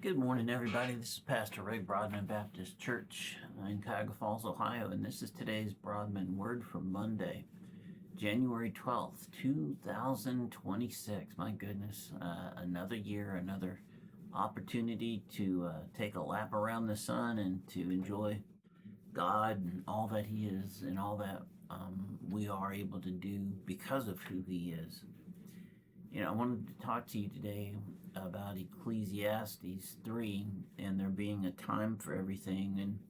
Good morning, everybody. This is Pastor Ray, Broadman Baptist Church in Cuyahoga Falls, Ohio, and this is today's Broadman Word for Monday, January 12th, 2026. My goodness, another year, another opportunity to take a lap around the sun and to enjoy God and all that He is and all that we are able to do because of who He is. I wanted to talk to you today about Ecclesiastes 3 and there being a time for everything. And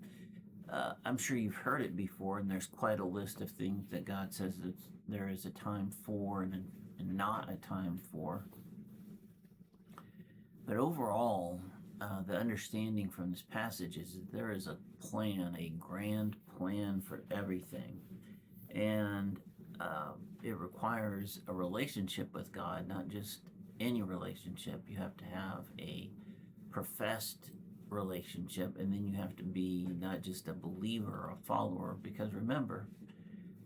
I'm sure you've heard it before, and there's quite a list of things that God says that there is a time for and not a time for. But overall, the understanding from this passage is that there is a plan, a grand plan for everything. And it requires a relationship with God, not just any relationship. You have to have a professed relationship, and then you have to be not just a believer or a follower, because remember,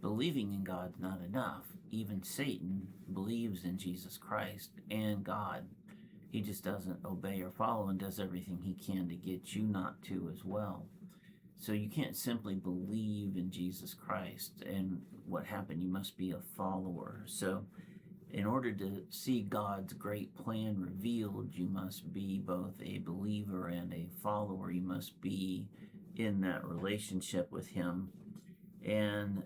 believing in God's not enough. Even Satan believes in Jesus Christ and God. He just doesn't obey or follow and does everything he can to get you not to as well. So you can't simply believe in Jesus Christ and what happened. You must be a follower. So in order to see God's great plan revealed, you must be both a believer and a follower. You must be in that relationship with Him. And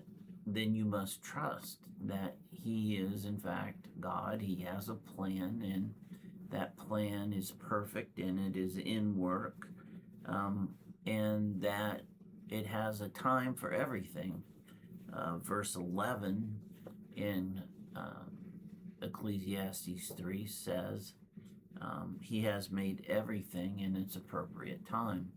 then you must trust that He is, in fact, God. He has a plan, and that plan is perfect, and it is in work. And that it has a time for everything. Verse 11 in Ecclesiastes 3 says, He has made everything in its appropriate time.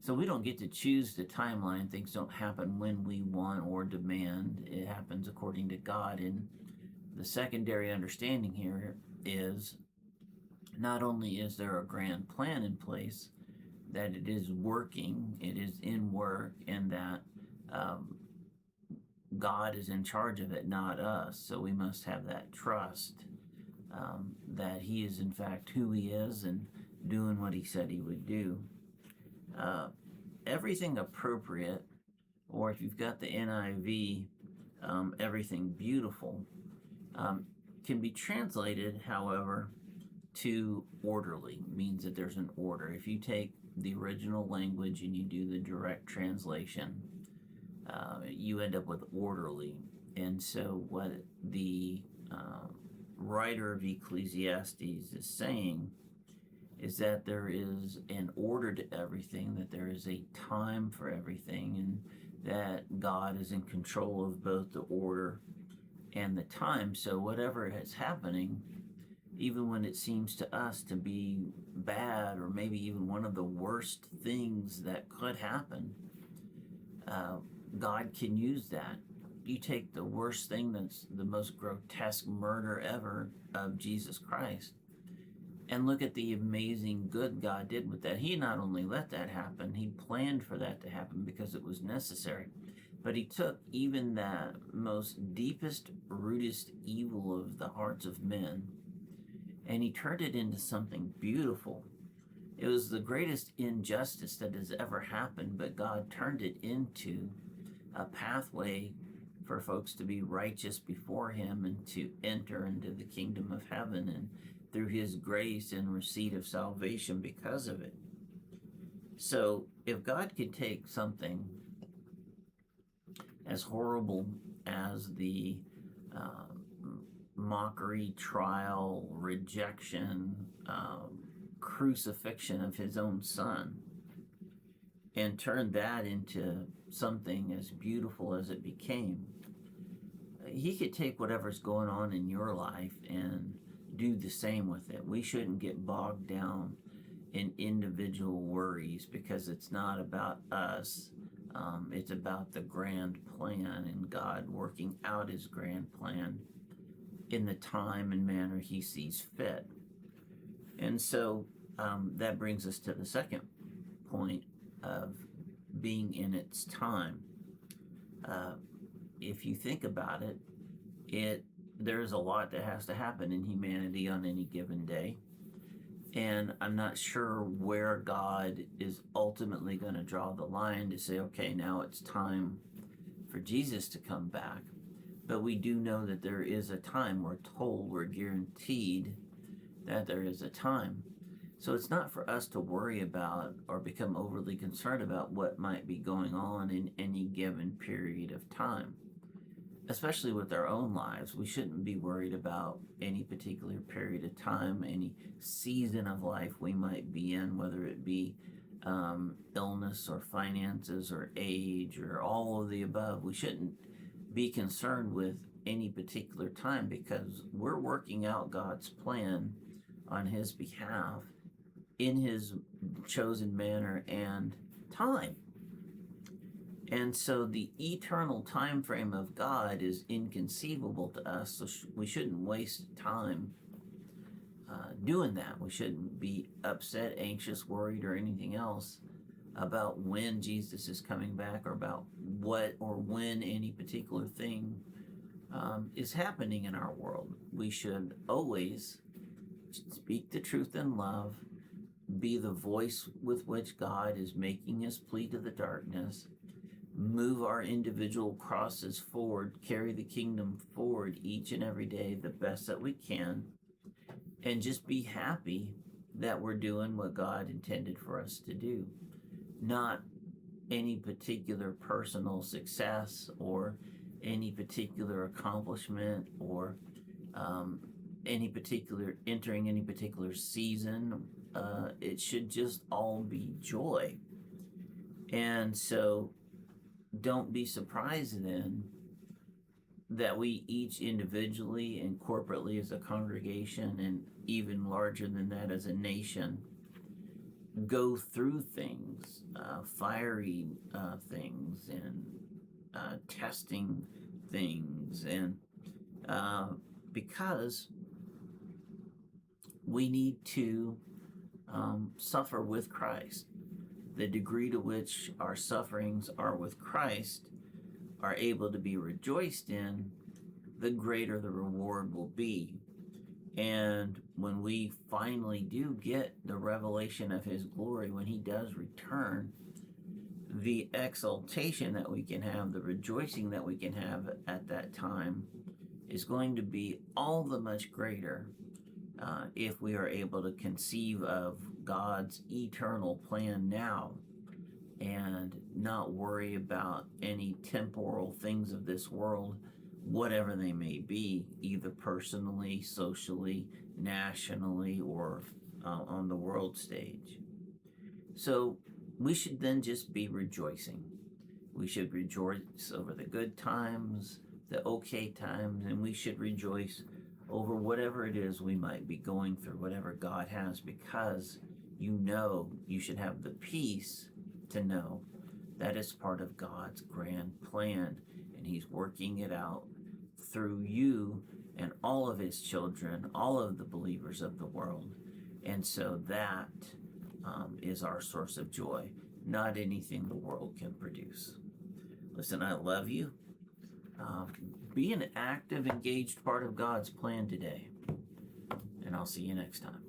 So we don't get to choose the timeline. Things don't happen when we want or demand. It happens according to God. And the secondary understanding here is not only is there a grand plan in place, that it is working, it is in work, and that God is in charge of it, not us. So we must have that trust that He is in fact who He is and doing what He said He would do. Everything appropriate, or if you've got the NIV, everything beautiful, can be translated, however, to orderly. Means that there's an order. If you take the original language and you do the direct translation, you end up with orderly. And so what the writer of Ecclesiastes is saying is that there is an order to everything, that there is a time for everything, and that God is in control of both the order and the time. So whatever is happening, even when it seems to us to be bad, or maybe even one of the worst things that could happen, God can use that. You take the worst thing, that's the most grotesque murder ever of Jesus Christ, and look at the amazing good God did with that. He not only let that happen, He planned for that to happen because it was necessary, but He took even that most deepest, rootest evil of the hearts of men, and He turned it into something beautiful. It was the greatest injustice that has ever happened, but God turned it into a pathway for folks to be righteous before Him and to enter into the kingdom of heaven, and through His grace and receipt of salvation because of it. So if God could take something as horrible as the mockery, trial, rejection, crucifixion of His own Son, and turn that into something as beautiful as it became, He could take whatever's going on in your life and do the same with it. We shouldn't get bogged down in individual worries, because it's not about us. It's about the grand plan and God working out His grand plan in the time and manner He sees fit. And so that brings us to the second point of being in its time. If you think about it, there's a lot that has to happen in humanity on any given day. And I'm not sure where God is ultimately going to draw the line to say, okay, now it's time for Jesus to come back. But we do know that there is a time. We're told, we're guaranteed that there is a time. So it's not for us to worry about or become overly concerned about what might be going on in any given period of time. Especially with our own lives, we shouldn't be worried about any particular period of time, any season of life we might be in, whether it be illness or finances or age or all of the above. We shouldn't be concerned with any particular time because we're working out God's plan on His behalf in His chosen manner and time. And so the eternal time frame of God is inconceivable to us, so we shouldn't waste time doing that. We shouldn't be upset, anxious, worried, or anything else about when Jesus is coming back or about what or when any particular thing is happening in our world. We should always speak the truth in love, be the voice with which God is making His plea to the darkness, move our individual crosses forward, carry the kingdom forward each and every day the best that we can, and just be happy that we're doing what God intended for us to do. Not any particular personal success or any particular accomplishment or entering any particular season. It should just all be joy. And so don't be surprised then that we each individually and corporately as a congregation and even larger than that as a nation go through things, fiery things and testing things, and because we need to suffer with Christ. The degree to which our sufferings are with Christ are able to be rejoiced in, the greater the reward will be. And when we finally do get the revelation of His glory, when He does return, the exaltation that we can have, the rejoicing that we can have at that time is going to be all the much greater if we are able to conceive of God's eternal plan now and not worry about any temporal things of this world, whatever they may be, either personally, socially, nationally, or on the world stage. So we should then just be rejoicing. We should rejoice over the good times, the okay times, and we should rejoice over whatever it is we might be going through, whatever God has, because you should have the peace to know that is part of God's grand plan, and He's working it out through you and all of His children, all of the believers of the world. And so that is our source of joy, not anything the world can produce. Listen, I love you. Be an active, engaged part of God's plan today. And I'll see you next time.